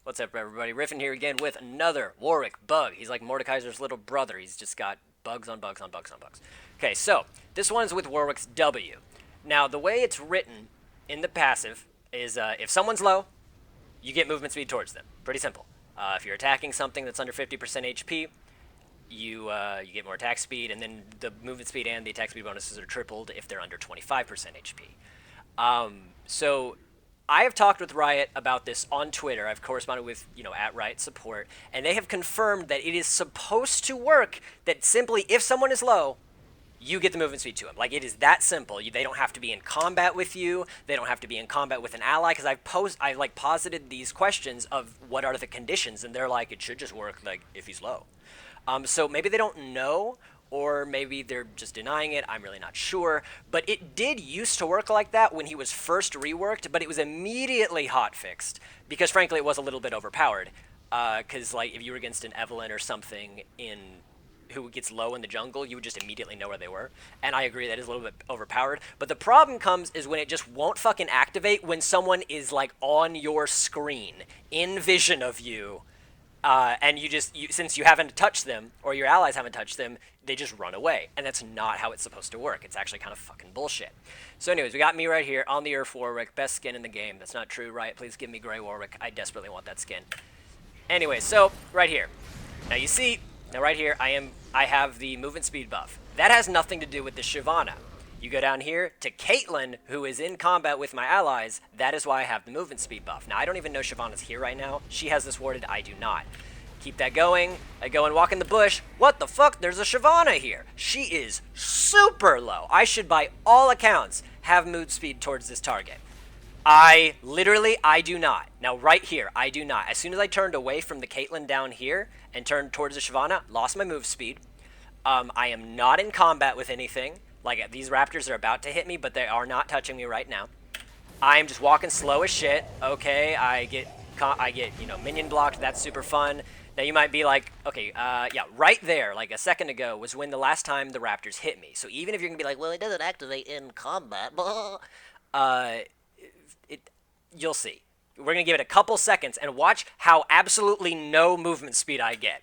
What's up, everybody? Riffin here again with another Warwick bug. He's like Mordekaiser's little brother. He's just got bugs on bugs on bugs on bugs. Okay, so this one's with Warwick's W. Now, the way it's written in the passive is if someone's low, you get movement speed towards them. Pretty simple. If you're attacking something that's under 50% HP, you get more attack speed, and then the movement speed and the attack speed bonuses are tripled if they're under 25% HP. So I have talked with Riot about this on Twitter. I've corresponded with, at Riot Support, and they have confirmed that it is supposed to work, that simply if someone is low, you get the movement speed to them. Like, it is that simple. They don't have to be in combat with you. They don't have to be in combat with an ally, because I posited these questions of what are the conditions, and they're like, it should just work, like, if he's low. So maybe they don't know, or maybe they're just denying it. I'm really not sure. But it did used to work like that when he was first reworked, but it was immediately hotfixed because, frankly, it was a little bit overpowered. Because, if you were against an Evelyn or something who gets low in the jungle, you would just immediately know where they were. And I agree that is a little bit overpowered. But the problem comes is when it just won't fucking activate when someone is, on your screen, in vision of you. And since you haven't touched them, or your allies haven't touched them, they just run away. And that's not how it's supposed to work. It's actually kind of fucking bullshit. So anyways, we got me right here on the Earth Warwick, best skin in the game. That's not true, Riot. Please give me Grey Warwick. I desperately want that skin. Anyway, so right here. Now you see, right here, I have the movement speed buff. That has nothing to do with the Shyvana. You go down here to Caitlyn, who is in combat with my allies. That is why I have the movement speed buff. Now, I don't even know Shyvana's here right now. She has this warded. I do not. Keep that going. I go and walk in the bush. What the fuck? There's a Shyvana here. She is super low. I should, by all accounts, have move speed towards this target. I do not. Now, right here, I do not. As soon as I turned away from the Caitlyn down here and turned towards the Shyvana, lost my move speed. I am not in combat with anything. These raptors are about to hit me, but they are not touching me right now. I'm just walking slow as shit. Okay, I get minion blocked. That's super fun. Now you might be like, okay, yeah, right there, a second ago, was when the last time the raptors hit me. So even if you're gonna be like, well, it doesn't activate in combat, you'll see. We're gonna give it a couple seconds and watch how absolutely no movement speed I get.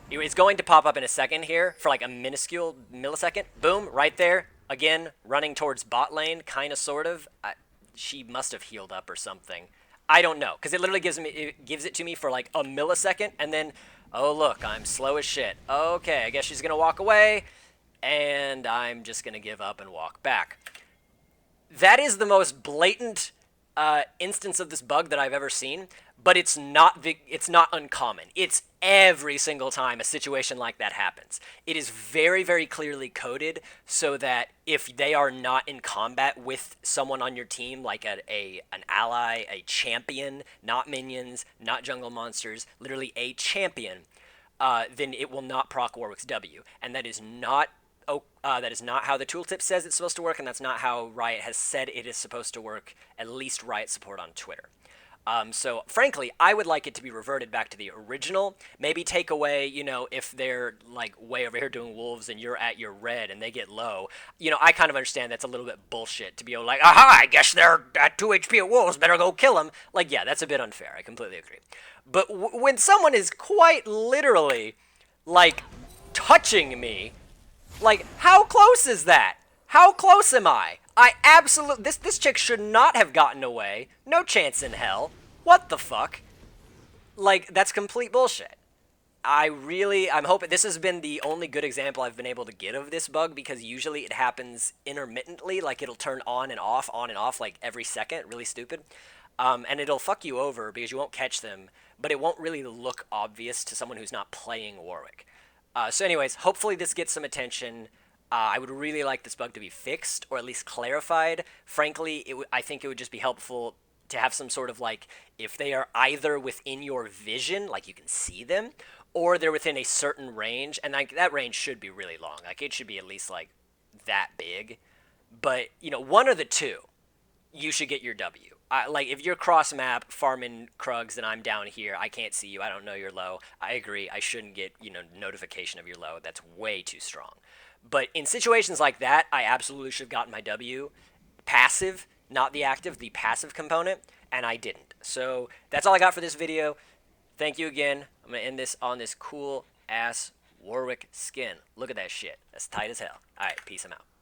It's going to pop up in a second here for a minuscule millisecond. Boom, right there. Again, running towards bot lane, kind of, sort of. She must have healed up or something. I don't know, because it literally gives it to me for a millisecond, and then, oh look, I'm slow as shit. Okay, I guess she's gonna walk away, and I'm just gonna give up and walk back. That is the most blatant instance of this bug that I've ever seen, but it's not uncommon. It's every single time a situation like that happens. It is very, very clearly coded so that if they are not in combat with someone on your team, like an ally, a champion, not minions, not jungle monsters, literally a champion, then it will not proc Warwick's W. And that is not how the tooltip says it's supposed to work, and that's not how Riot has said it is supposed to work, at least Riot support on Twitter. So, frankly, I would like it to be reverted back to the original. Maybe take away, if they're, way over here doing wolves and you're at your red and they get low. I kind of understand that's a little bit bullshit to be able aha, I guess they're at 2 HP at wolves, better go kill them. Yeah, that's a bit unfair. I completely agree. But when someone is quite literally, touching me, how close is that? How close am I? This chick should not have gotten away. No chance in hell. What the fuck? That's complete bullshit. I'm hoping this has been the only good example I've been able to get of this bug, because usually it happens intermittently, it'll turn on and off, every second, really stupid. And it'll fuck you over because you won't catch them, but it won't really look obvious to someone who's not playing Warwick. So anyways, hopefully this gets some attention. I would really like this bug to be fixed, or at least clarified. Frankly, I think it would just be helpful to have some sort of, if they are either within your vision, you can see them, or they're within a certain range, and that range should be really long. It should be at least, that big. But, one of the two, you should get your W. If you're cross-map, farming Krugs, and I'm down here, I can't see you, I don't know you're low. I agree, I shouldn't get, notification of you're low. That's way too strong. But in situations like that, I absolutely should have gotten my W. Passive, not the active, the passive component. and I didn't. So that's all I got for this video. Thank you again. I'm going to end this on this cool ass Warwick skin. Look at that shit. That's tight as hell. All right, peace. I'm out.